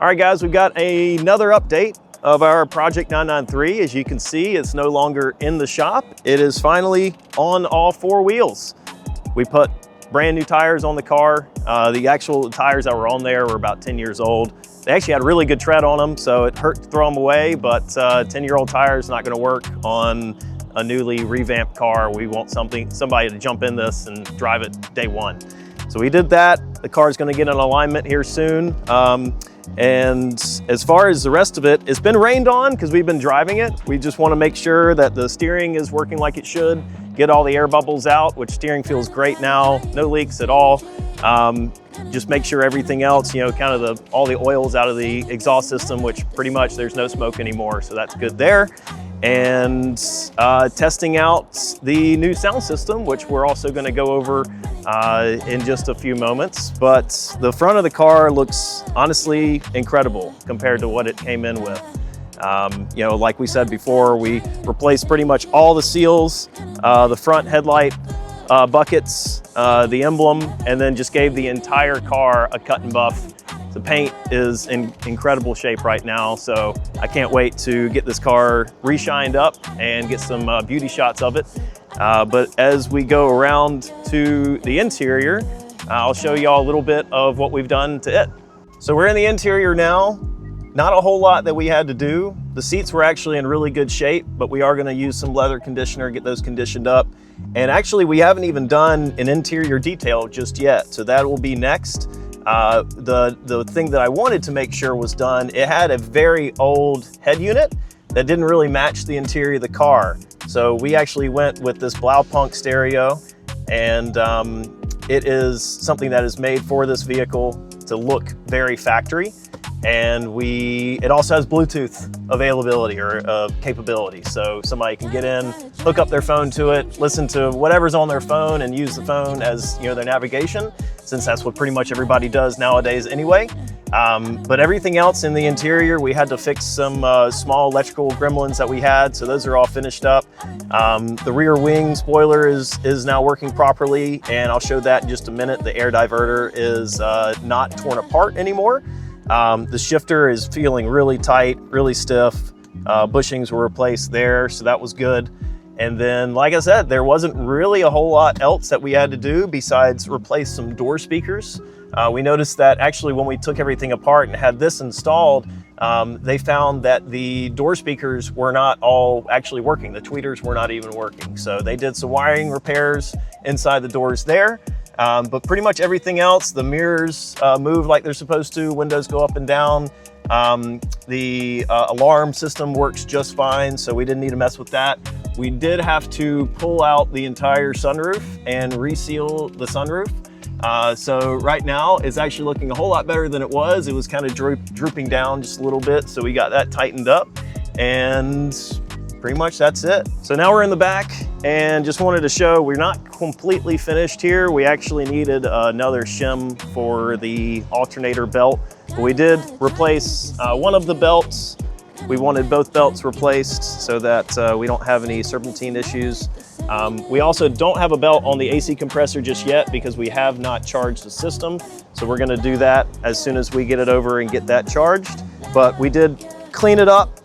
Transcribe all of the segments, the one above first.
All right, guys, we've got another update of our Project 993. As you can see, it's no longer in the shop. It is finally on all four wheels. We put brand new tires on the car. The actual tires that were on there were about 10 years old. They actually had really good tread on them, so it hurt to throw them away, but 10-year-old tires not gonna work on a newly revamped car. We want somebody to jump in this and drive it day one. So we did that. The car is gonna get in alignment here soon. And as far as the rest of it, it's been rained on because we've been driving it. We just want to make sure that the steering is working like it should, get all the air bubbles out, which steering feels great now, no leaks at all. Just make sure everything else, you know, kind of all the oils out of the exhaust system, which pretty much there's no smoke anymore, so that's good there. And testing out the new sound system, which we're also going to go over in just a few moments. But the front of the car looks honestly incredible compared to what it came in with. You know, like we said before, we replaced pretty much all the seals, the front headlight buckets, the emblem, and then just gave the entire car a cut and buff. The paint is in incredible shape right now, so I can't wait to get this car re-shined up and get some beauty shots of it. But as we go around to the interior, I'll show you all a little bit of what we've done to it. So we're in the interior now. Not a whole lot that we had to do. The seats were actually in really good shape, but we are gonna use some leather conditioner, get those conditioned up. And actually, we haven't even done an interior detail just yet, so that will be next. The thing that I wanted to make sure was done, it had a very old head unit that didn't really match the interior of the car. So we actually went with this Blaupunk stereo, and it is something that is made for this vehicle to look very factory. And it also has Bluetooth availability or capability. So somebody can get in, hook up their phone to it, listen to whatever's on their phone and use the phone as, you know, their navigation, since that's what pretty much everybody does nowadays anyway. But everything else in the interior, we had to fix some small electrical gremlins that we had. So those are all finished up. The rear wing spoiler is now working properly, and I'll show that in just a minute. The air diverter is not torn apart anymore. The shifter is feeling really tight, really stiff. Bushings were replaced there, so that was good. And then, like I said, there wasn't really a whole lot else that we had to do besides replace some door speakers. We noticed that actually when we took everything apart and had this installed, they found that the door speakers were not all actually working. The tweeters were not even working. So they did some wiring repairs inside the doors there. But pretty much everything else, the mirrors move like they're supposed to, windows go up and down. The alarm system works just fine, so we didn't need to mess with that. We did have to pull out the entire sunroof and reseal the sunroof. So right now it's actually looking a whole lot better than it was. It was kind of drooping down just a little bit, so we got that tightened up, and pretty much that's it. So now we're in the back, and just wanted to show we're not completely finished here. We actually needed another shim for the alternator belt. But we did replace one of the belts. We wanted both belts replaced so that we don't have any serpentine issues. We also don't have a belt on the AC compressor just yet because we have not charged the system. So we're gonna do that as soon as we get it over and get that charged. But we did clean it up.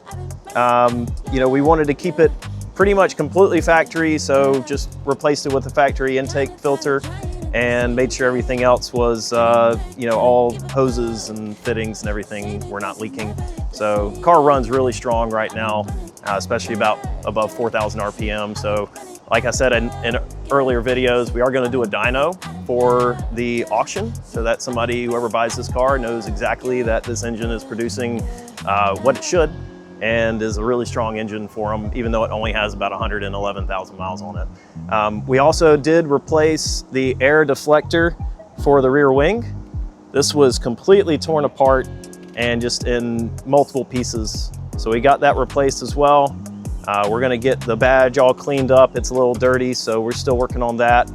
You know, we wanted to keep it pretty much completely factory, so just replaced it with a factory intake filter and made sure everything else was, you know, all hoses and fittings and everything were not leaking. So car runs really strong right now, especially about above 4,000 RPM. So like I said in earlier videos, we are going to do a dyno for the auction so that somebody, whoever buys this car, knows exactly that this engine is producing what it should, and is a really strong engine for them, even though it only has about 111,000 miles on it. We also did replace the air deflector for the rear wing. This was completely torn apart and just in multiple pieces. So we got that replaced as well. We're gonna get the badge all cleaned up. It's a little dirty, so we're still working on that.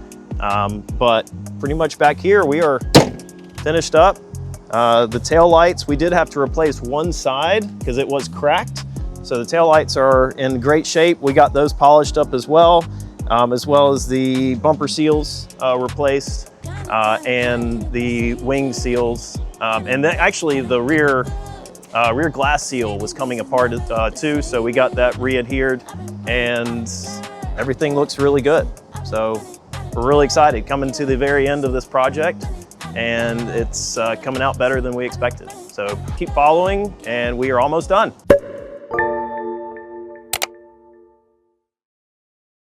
But pretty much back here, we are finished up. The tail lights, we did have to replace one side because it was cracked. So the tail lights are in great shape. We got those polished up as well as the bumper seals replaced and the wing seals. And then actually the rear Rear glass seal was coming apart too, so we got that re-adhered, and everything looks really good. So we're really excited coming to the very end of this project, and it's coming out better than we expected. So keep following, and we are almost done.